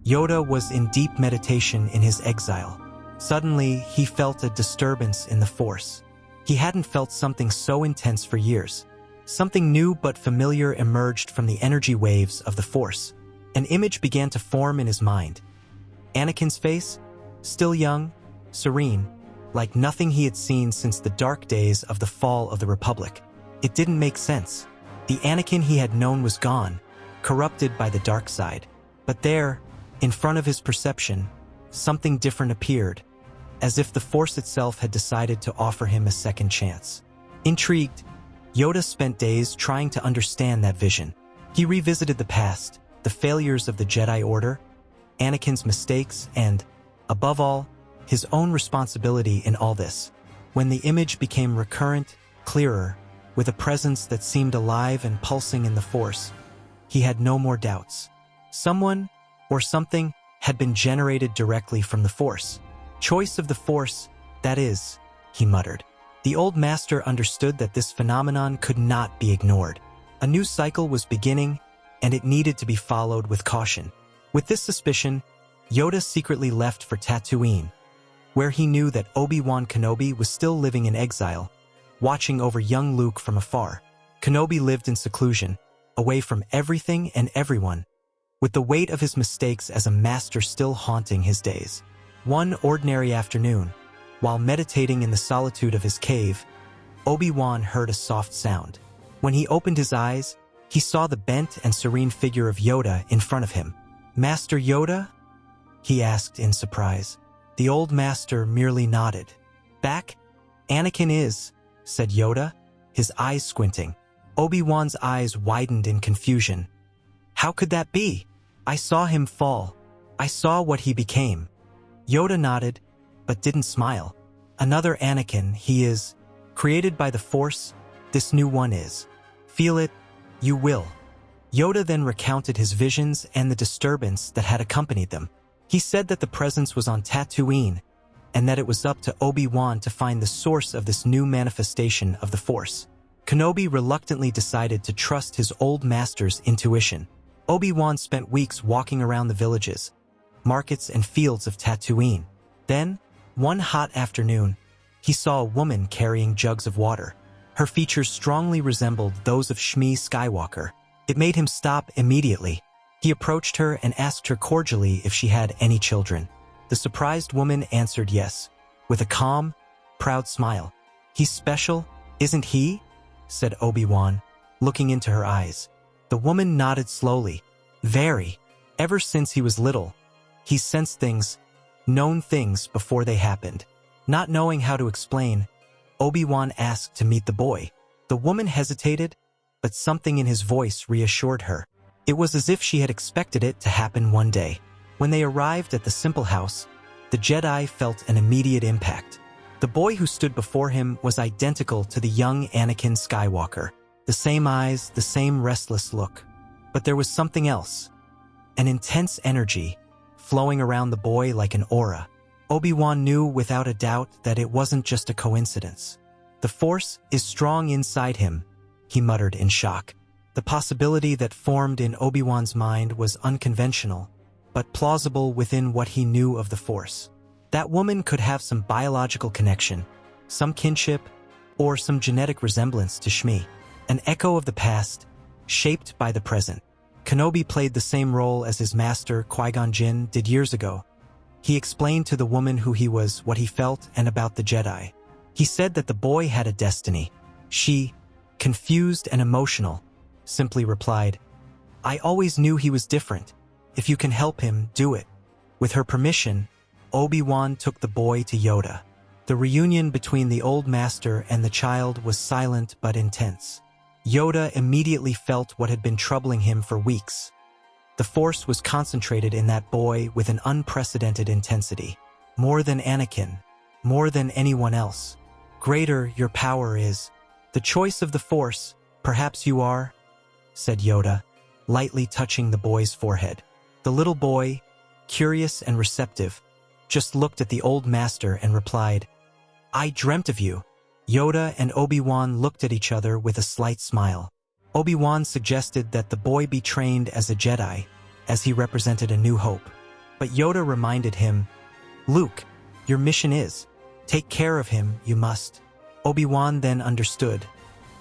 Yoda was in deep meditation in his exile. Suddenly, he felt a disturbance in the Force. He hadn't felt something so intense for years. Something new but familiar emerged from the energy waves of the Force. An image began to form in his mind. Anakin's face, still young, serene, like nothing he had seen since the dark days of the fall of the Republic. It didn't make sense. The Anakin he had known was gone, corrupted by the dark side. But there, in front of his perception, something different appeared, as if the Force itself had decided to offer him a second chance. Intrigued, Yoda spent days trying to understand that vision. He revisited the past, the failures of the Jedi Order, Anakin's mistakes, and, above all, his own responsibility in all this. When the image became recurrent, clearer, with a presence that seemed alive and pulsing in the Force, he had no more doubts. Someone, or something, had been generated directly from the Force. Choice of the Force, that is, he muttered. The old master understood that this phenomenon could not be ignored. A new cycle was beginning, and it needed to be followed with caution. With this suspicion, Yoda secretly left for Tatooine, where he knew that Obi-Wan Kenobi was still living in exile, watching over young Luke from afar. Kenobi lived in seclusion, away from everything and everyone, with the weight of his mistakes as a master still haunting his days. One ordinary afternoon, while meditating in the solitude of his cave, Obi-Wan heard a soft sound. When he opened his eyes, he saw the bent and serene figure of Yoda in front of him. "Master Yoda?" he asked in surprise. The old master merely nodded. "Back? Anakin is," said Yoda, his eyes squinting. Obi-Wan's eyes widened in confusion. "How could that be? I saw him fall. I saw what he became." Yoda nodded, but didn't smile. "Another Anakin, he is. Created by the Force, this new one is. Feel it, you will." Yoda then recounted his visions and the disturbance that had accompanied them. He said that the presence was on Tatooine, and that it was up to Obi-Wan to find the source of this new manifestation of the Force. Kenobi reluctantly decided to trust his old master's intuition. Obi-Wan spent weeks walking around the villages, markets and fields of Tatooine. Then, one hot afternoon, he saw a woman carrying jugs of water. Her features strongly resembled those of Shmi Skywalker. It made him stop immediately. He approached her and asked her cordially if she had any children. The surprised woman answered yes, with a calm, proud smile. "He's special, isn't he?" said Obi-Wan, looking into her eyes. The woman nodded slowly. "Very. Ever since he was little, he's sensed things, known things before they happened." Not knowing how to explain, Obi-Wan asked to meet the boy. The woman hesitated, but something in his voice reassured her. It was as if she had expected it to happen one day. When they arrived at the simple house, the Jedi felt an immediate impact. The boy who stood before him was identical to the young Anakin Skywalker. The same eyes, the same restless look. But there was something else. An intense energy, flowing around the boy like an aura. Obi-Wan knew without a doubt that it wasn't just a coincidence. "The Force is strong inside him," he muttered in shock. The possibility that formed in Obi-Wan's mind was unconventional, but plausible within what he knew of the Force. That woman could have some biological connection, some kinship, or some genetic resemblance to Shmi. An echo of the past, shaped by the present. Kenobi played the same role as his master Qui-Gon Jinn did years ago. He explained to the woman who he was, what he felt, and about the Jedi. He said that the boy had a destiny. She, confused and emotional, simply replied, "I always knew he was different. If you can help him, do it." With her permission, Obi-Wan took the boy to Yoda. The reunion between the old master and the child was silent but intense. Yoda immediately felt what had been troubling him for weeks. The Force was concentrated in that boy with an unprecedented intensity. More than Anakin, more than anyone else. Greater your power is. "The choice of the Force, perhaps you are," said Yoda, lightly touching the boy's forehead. The little boy, curious and receptive, just looked at the old master and replied, "I dreamt of you." Yoda and Obi-Wan looked at each other with a slight smile. Obi-Wan suggested that the boy be trained as a Jedi, as he represented a new hope. But Yoda reminded him, "Luke, your mission is, take care of him, you must." Obi-Wan then understood.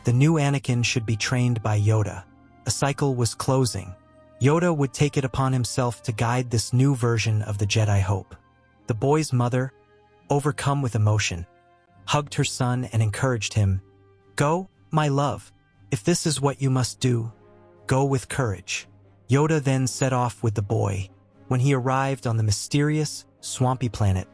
The new Anakin should be trained by Yoda. A cycle was closing. Yoda would take it upon himself to guide this new version of the Jedi Hope. The boy's mother, overcome with emotion, hugged her son and encouraged him, "Go, my love. If this is what you must do, go with courage." Yoda then set off with the boy. When he arrived on the mysterious, swampy planet,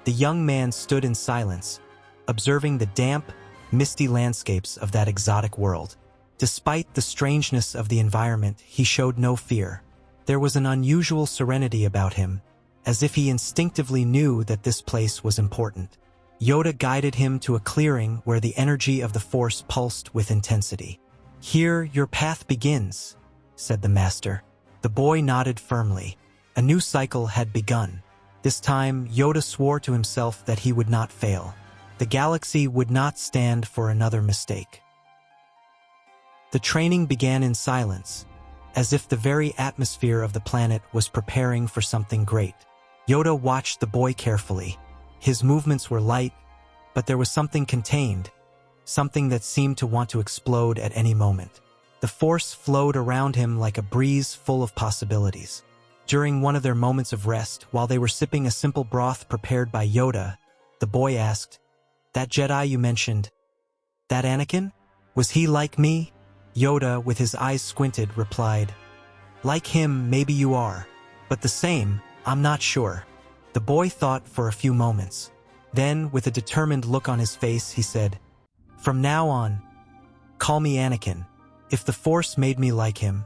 the young man stood in silence, observing the damp, misty landscapes of that exotic world. Despite the strangeness of the environment, he showed no fear. There was an unusual serenity about him, as if he instinctively knew that this place was important. Yoda guided him to a clearing where the energy of the Force pulsed with intensity. "Here your path begins," said the Master. The boy nodded firmly. A new cycle had begun. This time, Yoda swore to himself that he would not fail. The galaxy would not stand for another mistake. The training began in silence, as if the very atmosphere of the planet was preparing for something great. Yoda watched the boy carefully. His movements were light, but there was something contained, something that seemed to want to explode at any moment. The Force flowed around him like a breeze full of possibilities. During one of their moments of rest, while they were sipping a simple broth prepared by Yoda, the boy asked, "That Jedi you mentioned, that Anakin? Was he like me?" Yoda, with his eyes squinted, replied, "Like him, maybe you are, but the same, I'm not sure." The boy thought for a few moments. Then, with a determined look on his face, he said, "From now on, call me Anakin. If the Force made me like him,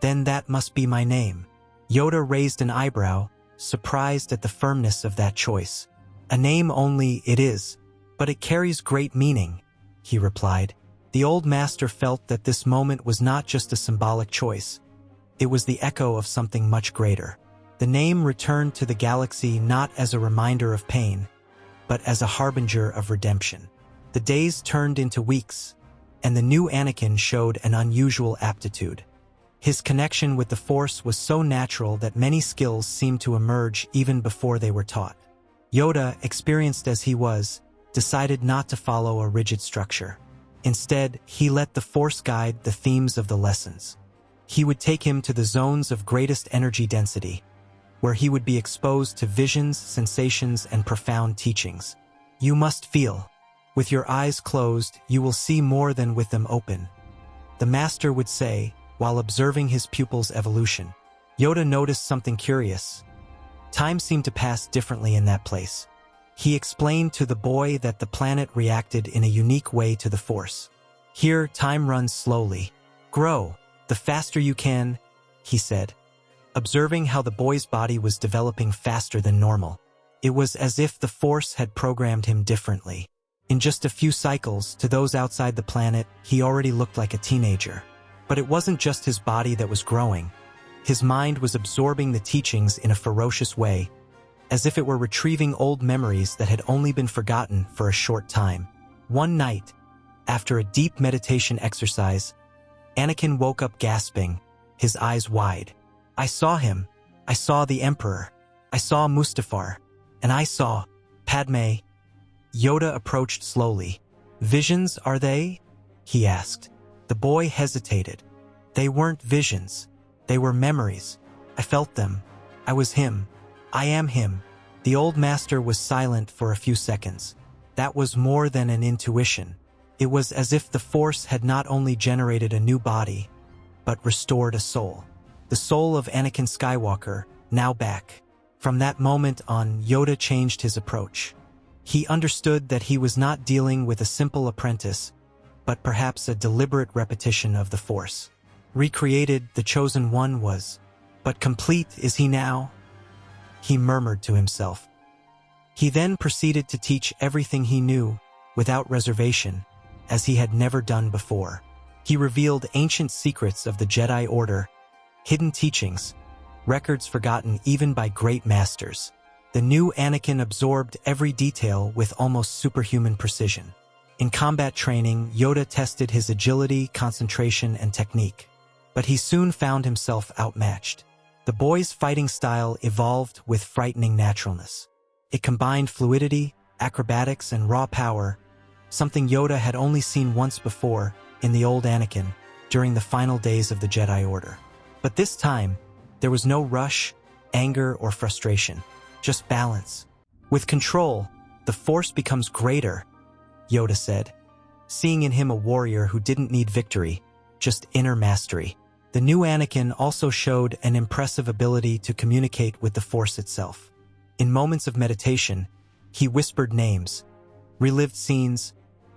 then that must be my name." Yoda raised an eyebrow, surprised at the firmness of that choice. "A name only it is, but it carries great meaning," he replied. The old master felt that this moment was not just a symbolic choice. It was the echo of something much greater. The name returned to the galaxy not as a reminder of pain, but as a harbinger of redemption. The days turned into weeks, and the new Anakin showed an unusual aptitude. His connection with the Force was so natural that many skills seemed to emerge even before they were taught. Yoda, experienced as he was, decided not to follow a rigid structure. Instead, he let the Force guide the themes of the lessons. He would take him to the zones of greatest energy density, where he would be exposed to visions, sensations, and profound teachings. "You must feel. With your eyes closed, you will see more than with them open," the master would say, while observing his pupil's evolution. Yoda noticed something curious. Time seemed to pass differently in that place. He explained to the boy that the planet reacted in a unique way to the Force. "Here, time runs slowly. Grow, the faster you can," he said. Observing how the boy's body was developing faster than normal, it was as if the Force had programmed him differently. In just a few cycles, to those outside the planet, he already looked like a teenager. But it wasn't just his body that was growing. His mind was absorbing the teachings in a ferocious way, as if it were retrieving old memories that had only been forgotten for a short time. One night, after a deep meditation exercise, Anakin woke up gasping, his eyes wide. "I saw him. I saw the Emperor. I saw Mustafar. And I saw Padme." Yoda approached slowly. "Visions, are they?" he asked. The boy hesitated. "They weren't visions. They were memories. I felt them. I was him. I am him." The old master was silent for a few seconds. That was more than an intuition. It was as if the Force had not only generated a new body, but restored a soul. The soul of Anakin Skywalker, now back. From that moment on, Yoda changed his approach. He understood that he was not dealing with a simple apprentice, but perhaps a deliberate repetition of the Force. Recreated, the chosen one was, but complete is he now? He murmured to himself. He then proceeded to teach everything he knew, without reservation, as he had never done before. He revealed ancient secrets of the Jedi Order, hidden teachings, records forgotten even by great masters. The new Anakin absorbed every detail with almost superhuman precision. In combat training, Yoda tested his agility, concentration, and technique. But he soon found himself outmatched. The boy's fighting style evolved with frightening naturalness. It combined fluidity, acrobatics, and raw power, something Yoda had only seen once before in the old Anakin during the final days of the Jedi Order. But this time, there was no rush, anger, or frustration, just balance. With control, the Force becomes greater, Yoda said, seeing in him a warrior who didn't need victory, just inner mastery. The new Anakin also showed an impressive ability to communicate with the Force itself. In moments of meditation, he whispered names, relived scenes,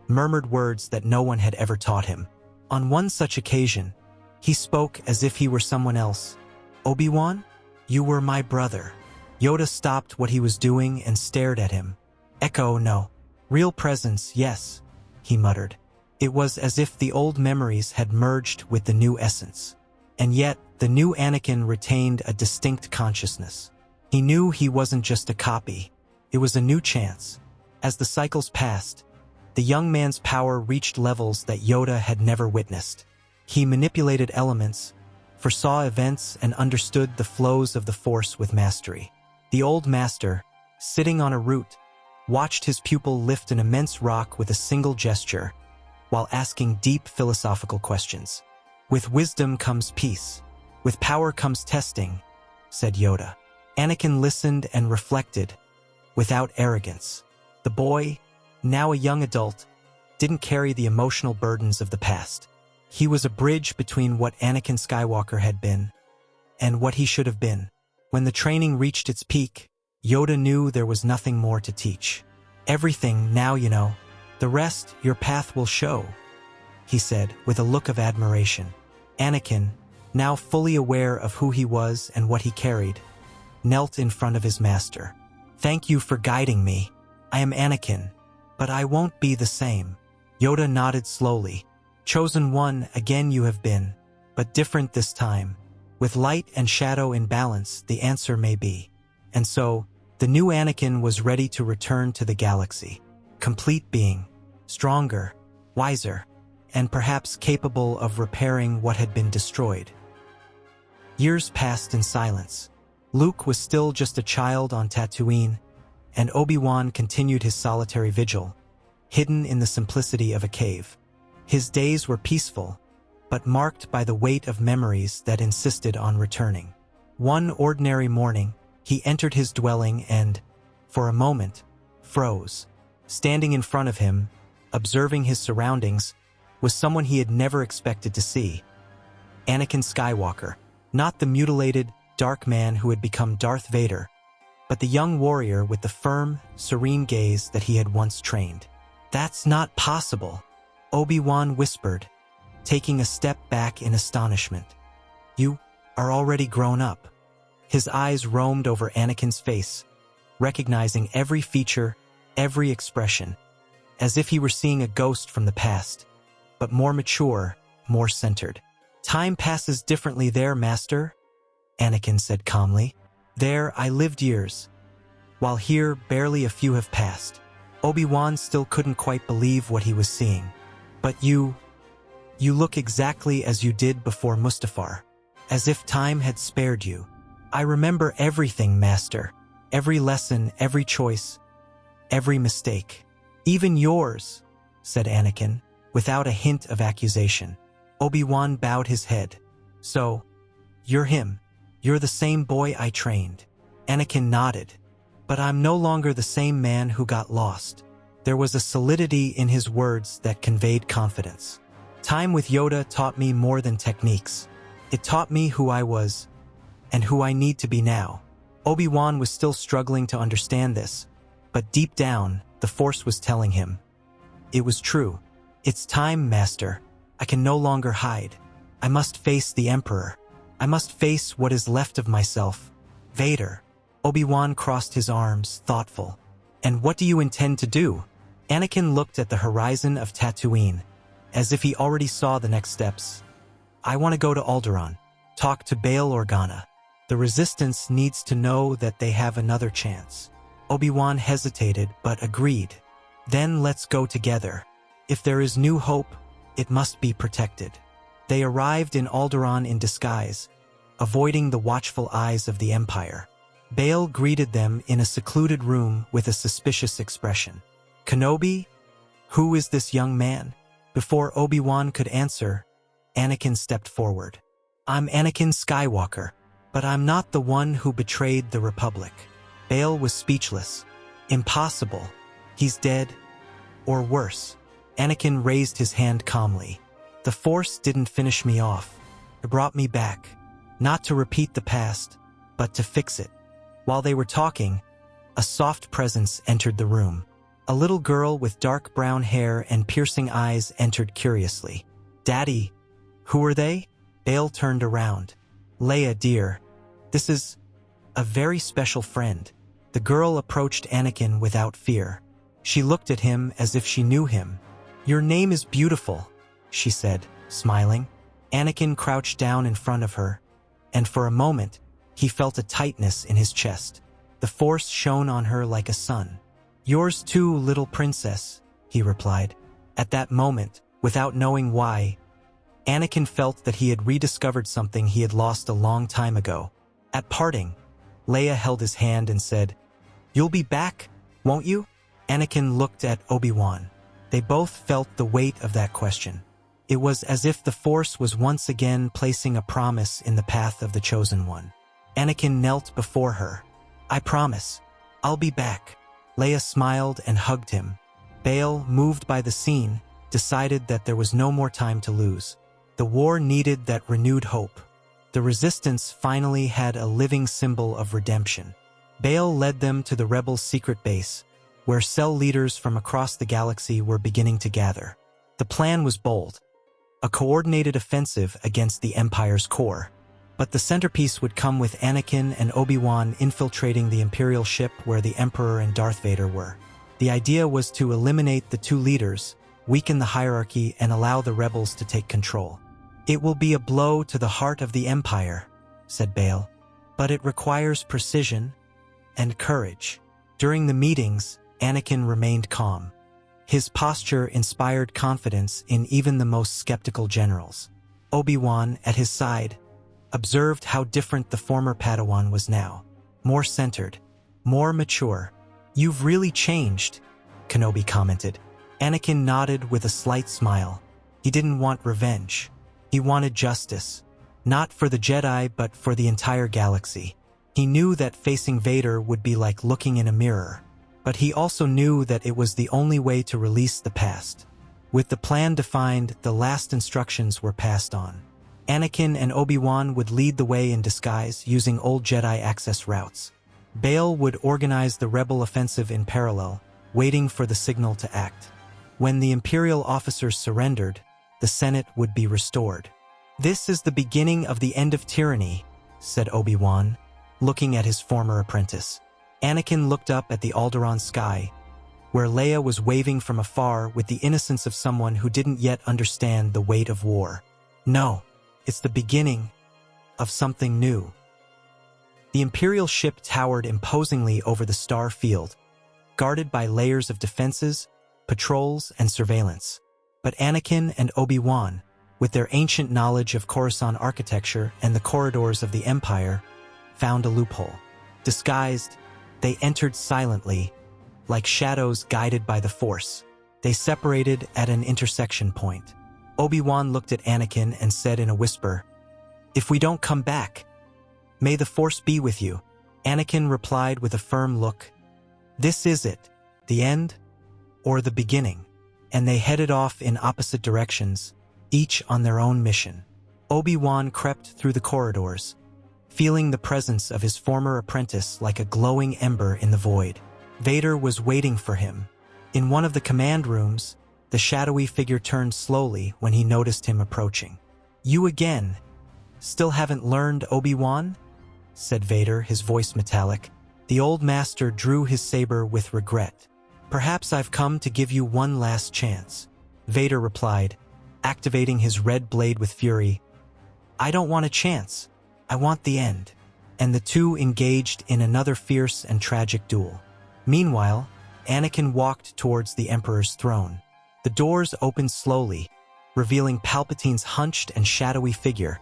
murmured words that no one had ever taught him. On one such occasion, he spoke as if he were someone else. "Obi-Wan, you were my brother." Yoda stopped what he was doing and stared at him. "Echo, no. Real presence, yes," he muttered. It was as if the old memories had merged with the new essence. And yet, the new Anakin retained a distinct consciousness. He knew he wasn't just a copy. It was a new chance. As the cycles passed, the young man's power reached levels that Yoda had never witnessed. He manipulated elements, foresaw events, and understood the flows of the Force with mastery. The old master, sitting on a root, watched his pupil lift an immense rock with a single gesture, while asking deep philosophical questions. "With wisdom comes peace. With power comes testing," said Yoda. Anakin listened and reflected, without arrogance. The boy, now a young adult, didn't carry the emotional burdens of the past. He was a bridge between what Anakin Skywalker had been and what he should have been. When the training reached its peak, Yoda knew there was nothing more to teach. "Everything now you know. The rest your path will show," he said with a look of admiration. Anakin, now fully aware of who he was and what he carried, knelt in front of his master. "Thank you for guiding me. I am Anakin, but I won't be the same." Yoda nodded slowly. "Chosen one, again you have been, but different this time. With light and shadow in balance, the answer may be." And so, the new Anakin was ready to return to the galaxy. Complete being, stronger, wiser, and perhaps capable of repairing what had been destroyed. Years passed in silence. Luke was still just a child on Tatooine, and Obi-Wan continued his solitary vigil, hidden in the simplicity of a cave. His days were peaceful, but marked by the weight of memories that insisted on returning. One ordinary morning, he entered his dwelling and, for a moment, froze. Standing in front of him, observing his surroundings, was someone he had never expected to see. Anakin Skywalker, not the mutilated, dark man who had become Darth Vader, but the young warrior with the firm, serene gaze that he had once trained. "That's not possible," Obi-Wan whispered, taking a step back in astonishment. "You are already grown up." His eyes roamed over Anakin's face, recognizing every feature, every expression, as if he were seeing a ghost from the past, but more mature, more centered. "Time passes differently there, Master," Anakin said calmly. "There I lived years, while here barely a few have passed." Obi-Wan still couldn't quite believe what he was seeing. "But you look exactly as you did before Mustafar, as if time had spared you." "I remember everything, Master. Every lesson, every choice, every mistake. Even yours," said Anakin, without a hint of accusation. Obi-Wan bowed his head. "So, you're him. You're the same boy I trained." Anakin nodded. "But I'm no longer the same man who got lost." There was a solidity in his words that conveyed confidence. "Time with Yoda taught me more than techniques. It taught me who I was, and who I need to be now." Obi-Wan was still struggling to understand this, but deep down, the Force was telling him. It was true. "It's time, Master. I can no longer hide. I must face the Emperor. I must face what is left of myself, Vader." Obi-Wan crossed his arms, thoughtful. "And what do you intend to do?" Anakin looked at the horizon of Tatooine, as if he already saw the next steps. "I want to go to Alderaan, talk to Bail Organa. The Resistance needs to know that they have another chance." Obi-Wan hesitated, but agreed. "Then let's go together. If there is new hope, it must be protected." They arrived in Alderaan in disguise, avoiding the watchful eyes of the Empire. Bail greeted them in a secluded room with a suspicious expression. "Kenobi? Who is this young man?" Before Obi-Wan could answer, Anakin stepped forward. "I'm Anakin Skywalker, but I'm not the one who betrayed the Republic." Bail was speechless. "Impossible. He's dead. Or worse." Anakin raised his hand calmly. "The Force didn't finish me off. It brought me back. Not to repeat the past, but to fix it." While they were talking, a soft presence entered the room. A little girl with dark brown hair and piercing eyes entered curiously. "Daddy, who are they?" Bail turned around. "Leia, dear, this is a very special friend." The girl approached Anakin without fear. She looked at him as if she knew him. "Your name is beautiful," she said, smiling. Anakin crouched down in front of her, and for a moment, he felt a tightness in his chest. The Force shone on her like a sun. "Yours too, little princess," he replied. At that moment, without knowing why, Anakin felt that he had rediscovered something he had lost a long time ago. At parting, Leia held his hand and said, "You'll be back, won't you?" Anakin looked at Obi-Wan. They both felt the weight of that question. It was as if the Force was once again placing a promise in the path of the Chosen One. Anakin knelt before her. "I promise. I'll be back." Leia smiled and hugged him. Bail, moved by the scene, decided that there was no more time to lose. The war needed that renewed hope. The Resistance finally had a living symbol of redemption. Bail led them to the Rebels' secret base, where cell leaders from across the galaxy were beginning to gather. The plan was bold, a coordinated offensive against the Empire's core. But the centerpiece would come with Anakin and Obi-Wan infiltrating the Imperial ship where the Emperor and Darth Vader were. The idea was to eliminate the two leaders, weaken the hierarchy, and allow the rebels to take control. "It will be a blow to the heart of the Empire," said Bail, "but it requires precision and courage." During the meetings, Anakin remained calm. His posture inspired confidence in even the most skeptical generals. Obi-Wan, at his side, observed how different the former Padawan was now. More centered, more mature. "You've really changed," Kenobi commented. Anakin nodded with a slight smile. He didn't want revenge. He wanted justice. Not for the Jedi, but for the entire galaxy. He knew that facing Vader would be like looking in a mirror. But he also knew that it was the only way to release the past. With the plan defined, the last instructions were passed on. Anakin and Obi-Wan would lead the way in disguise, using old Jedi access routes. Bail would organize the rebel offensive in parallel, waiting for the signal to act. When the Imperial officers surrendered, the Senate would be restored. "This is the beginning of the end of tyranny," said Obi-Wan, looking at his former apprentice. Anakin looked up at the Alderaan sky, where Leia was waving from afar with the innocence of someone who didn't yet understand the weight of war. "No. It's the beginning of something new." The Imperial ship towered imposingly over the star field, guarded by layers of defenses, patrols, and surveillance. But Anakin and Obi-Wan, with their ancient knowledge of Coruscant architecture and the corridors of the Empire, found a loophole. Disguised, they entered silently, like shadows guided by the Force. They separated at an intersection point. Obi-Wan looked at Anakin and said in a whisper, "If we don't come back, may the Force be with you." Anakin replied with a firm look, "This is it, the end or the beginning." And they headed off in opposite directions, each on their own mission. Obi-Wan crept through the corridors, feeling the presence of his former apprentice like a glowing ember in the void. Vader was waiting for him. In one of the command rooms, the shadowy figure turned slowly when he noticed him approaching. "You again? Still haven't learned, Obi-Wan?" said Vader, his voice metallic. The old master drew his saber with regret. "Perhaps I've come to give you one last chance," Vader replied, activating his red blade with fury. "I don't want a chance. I want the end." And the two engaged in another fierce and tragic duel. Meanwhile, Anakin walked towards the Emperor's throne. The doors opened slowly, revealing Palpatine's hunched and shadowy figure,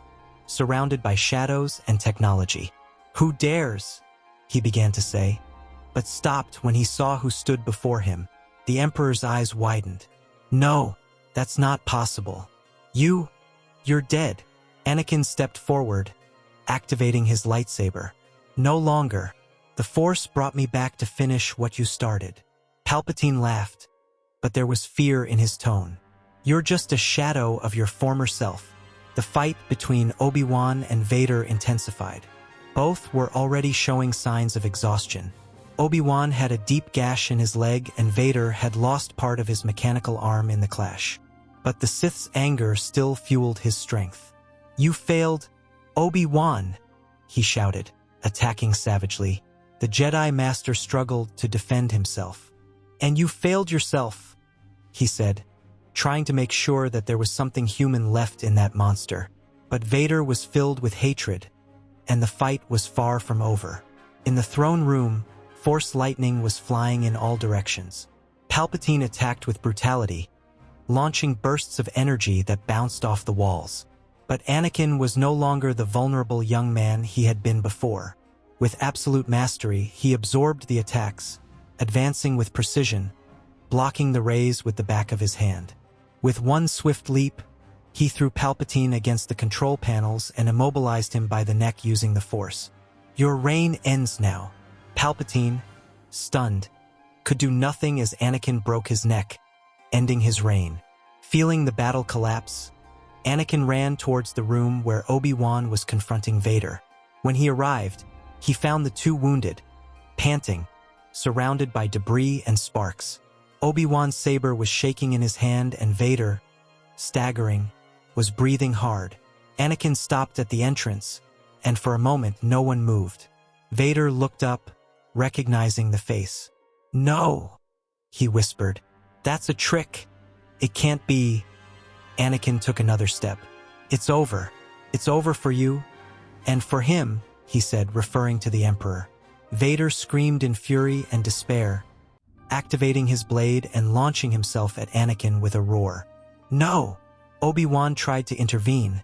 surrounded by shadows and technology. "Who dares?" he began to say, but stopped when he saw who stood before him. The Emperor's eyes widened. "No, that's not possible. You're dead." Anakin stepped forward, activating his lightsaber. "No longer. The Force brought me back to finish what you started." Palpatine laughed, but there was fear in his tone. "You're just a shadow of your former self." The fight between Obi-Wan and Vader intensified. Both were already showing signs of exhaustion. Obi-Wan had a deep gash in his leg and Vader had lost part of his mechanical arm in the clash. But the Sith's anger still fueled his strength. "You failed, Obi-Wan," he shouted, attacking savagely. The Jedi Master struggled to defend himself. "And you failed yourself," he said, trying to make sure that there was something human left in that monster. But Vader was filled with hatred, and the fight was far from over. In the throne room, Force lightning was flying in all directions. Palpatine attacked with brutality, launching bursts of energy that bounced off the walls. But Anakin was no longer the vulnerable young man he had been before. With absolute mastery, he absorbed the attacks, advancing with precision, blocking the rays with the back of his hand. With one swift leap, he threw Palpatine against the control panels and immobilized him by the neck using the Force. "Your reign ends now." Palpatine, stunned, could do nothing as Anakin broke his neck, ending his reign. Feeling the battle collapse, Anakin ran towards the room where Obi-Wan was confronting Vader. When he arrived, he found the two wounded, panting, surrounded by debris and sparks. Obi-Wan's saber was shaking in his hand and Vader, staggering, was breathing hard. Anakin stopped at the entrance, and for a moment no one moved. Vader looked up, recognizing the face. "No," he whispered. "That's a trick. It can't be." Anakin took another step. "It's over. It's over for you. And for him," he said, referring to the Emperor. Vader screamed in fury and despair, activating his blade and launching himself at Anakin with a roar. "No!" Obi-Wan tried to intervene,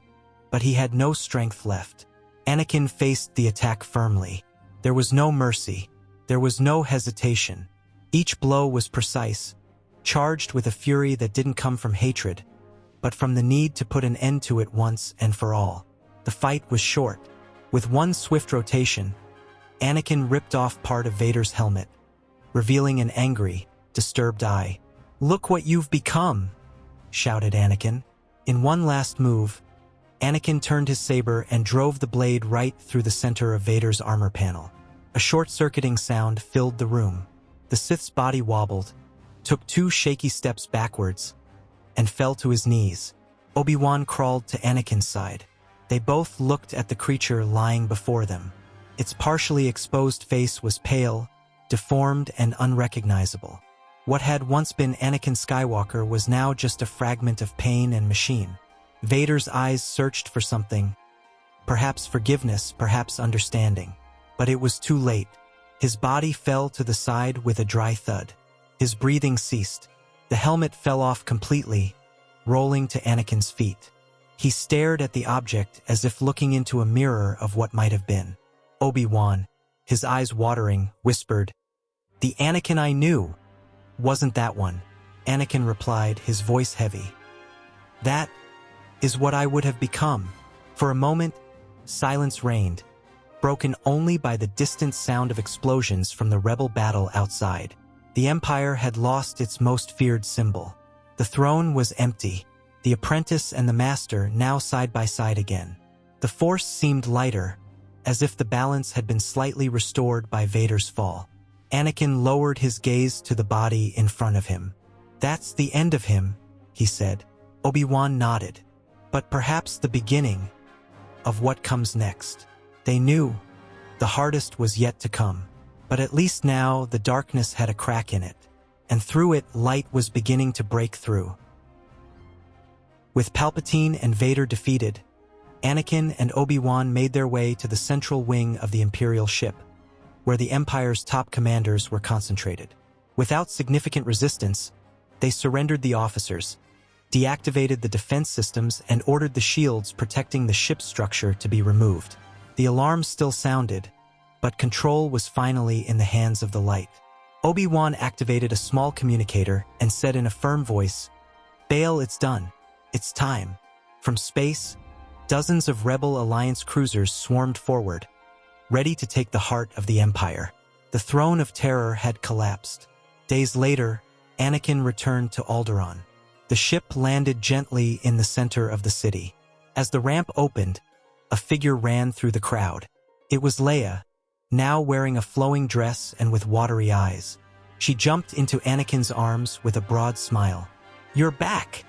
but he had no strength left. Anakin faced the attack firmly. There was no mercy. There was no hesitation. Each blow was precise, charged with a fury that didn't come from hatred, but from the need to put an end to it once and for all. The fight was short. With one swift rotation, Anakin ripped off part of Vader's helmet, revealing an angry, disturbed eye. "Look what you've become!" shouted Anakin. In one last move, Anakin turned his saber and drove the blade right through the center of Vader's armor panel. A short-circuiting sound filled the room. The Sith's body wobbled, took 2 shaky steps backwards, and fell to his knees. Obi-Wan crawled to Anakin's side. They both looked at the creature lying before them. Its partially exposed face was pale, deformed, and unrecognizable. What had once been Anakin Skywalker was now just a fragment of pain and machine. Vader's eyes searched for something, perhaps forgiveness, perhaps understanding. But it was too late. His body fell to the side with a dry thud. His breathing ceased. The helmet fell off completely, rolling to Anakin's feet. He stared at the object as if looking into a mirror of what might have been. Obi-Wan, his eyes watering, whispered, "The Anakin I knew. Wasn't that one?" Anakin replied, his voice heavy. "That is what I would have become." For a moment, silence reigned, broken only by the distant sound of explosions from the rebel battle outside. The Empire had lost its most feared symbol. The throne was empty, the apprentice and the master now side by side again. The Force seemed lighter, as if the balance had been slightly restored by Vader's fall. Anakin lowered his gaze to the body in front of him. "That's the end of him," he said. Obi-Wan nodded. "But perhaps the beginning of what comes next." They knew the hardest was yet to come. But at least now the darkness had a crack in it, and through it light was beginning to break through. With Palpatine and Vader defeated, Anakin and Obi-Wan made their way to the central wing of the Imperial ship, where the Empire's top commanders were concentrated. Without significant resistance, they surrendered the officers, deactivated the defense systems, and ordered the shields protecting the ship's structure to be removed. The alarm still sounded, but control was finally in the hands of the light. Obi-Wan activated a small communicator and said in a firm voice, "Bail, it's done. It's time." From space, dozens of Rebel Alliance cruisers swarmed forward, ready to take the heart of the Empire. The throne of terror had collapsed. Days later, Anakin returned to Alderaan. The ship landed gently in the center of the city. As the ramp opened, a figure ran through the crowd. It was Leia, now wearing a flowing dress and with watery eyes. She jumped into Anakin's arms with a broad smile. "You're back!"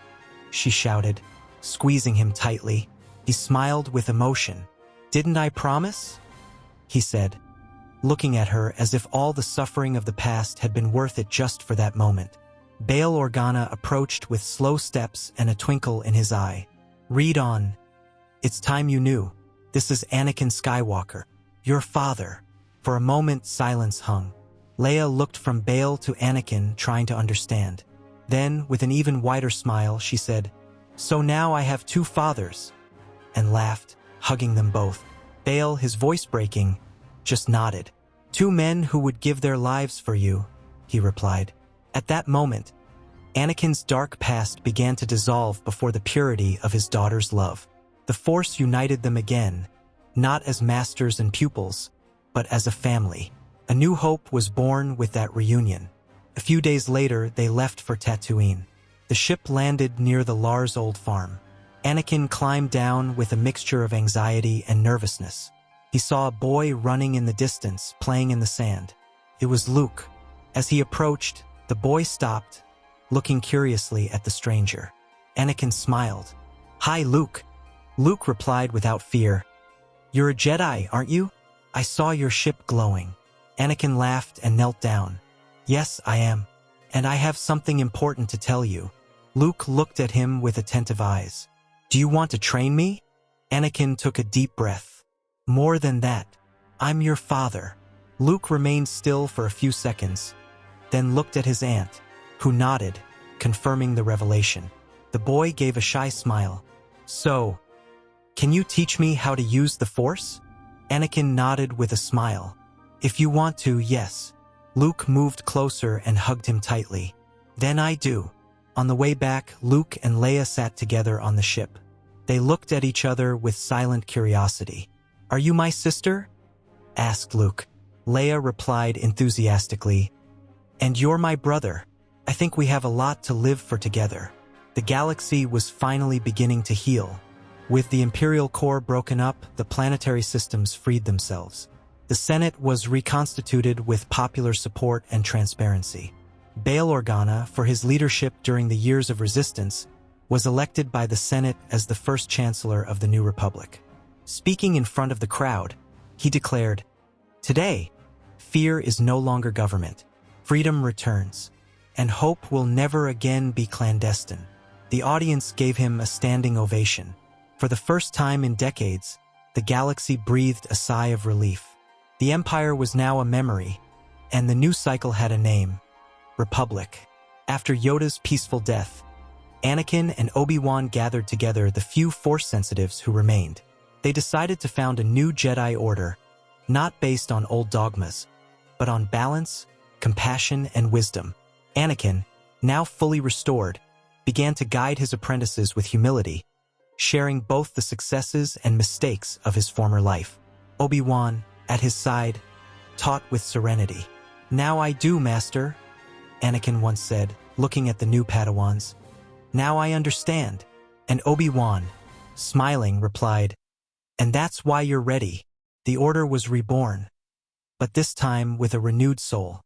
she shouted, squeezing him tightly. He smiled with emotion. "Didn't I promise?" he said, looking at her as if all the suffering of the past had been worth it just for that moment. Bail Organa approached with slow steps and a twinkle in his eye. "Read on. It's time you knew. This is Anakin Skywalker, your father." For a moment, silence hung. Leia looked from Bail to Anakin, trying to understand. Then, with an even wider smile, she said, "So now I have two fathers," and laughed, hugging them both. Bail, his voice breaking, just nodded. "Two men who would give their lives for you," he replied. At that moment, Anakin's dark past began to dissolve before the purity of his daughter's love. The Force united them again, not as masters and pupils, but as a family. A new hope was born with that reunion. A few days later, they left for Tatooine. The ship landed near the Lars old farm. Anakin climbed down with a mixture of anxiety and nervousness. He saw a boy running in the distance, playing in the sand. It was Luke. As he approached, the boy stopped, looking curiously at the stranger. Anakin smiled. "Hi, Luke." Luke replied without fear. "You're a Jedi, aren't you? I saw your ship glowing." Anakin laughed and knelt down. "Yes, I am. And I have something important to tell you." Luke looked at him with attentive eyes. "Do you want to train me?" Anakin took a deep breath. "More than that. I'm your father." Luke remained still for a few seconds, then looked at his aunt, who nodded, confirming the revelation. The boy gave a shy smile. "So, can you teach me how to use the Force?" Anakin nodded with a smile. "If you want to, yes." Luke moved closer and hugged him tightly. "Then I do." On the way back, Luke and Leia sat together on the ship. They looked at each other with silent curiosity. "Are you my sister?" asked Luke. Leia replied enthusiastically, "And you're my brother. I think we have a lot to live for together." The galaxy was finally beginning to heal. With the Imperial core broken up, the planetary systems freed themselves. The Senate was reconstituted with popular support and transparency. Bail Organa, for his leadership during the years of resistance, was elected by the Senate as the first Chancellor of the new Republic. Speaking in front of the crowd, he declared, "Today, fear is no longer government. Freedom returns, and hope will never again be clandestine." The audience gave him a standing ovation. For the first time in decades, the galaxy breathed a sigh of relief. The Empire was now a memory, and the new cycle had a name: Republic. After Yoda's peaceful death, Anakin and Obi-Wan gathered together the few Force sensitives who remained. They decided to found a new Jedi Order, not based on old dogmas, but on balance, compassion, and wisdom. Anakin, now fully restored, began to guide his apprentices with humility, sharing both the successes and mistakes of his former life. Obi-Wan, at his side, taught with serenity. "Now I do, Master," Anakin once said, looking at the new Padawans. "Now I understand." And Obi-Wan, smiling, replied, "And that's why you're ready." The Order was reborn, but this time with a renewed soul.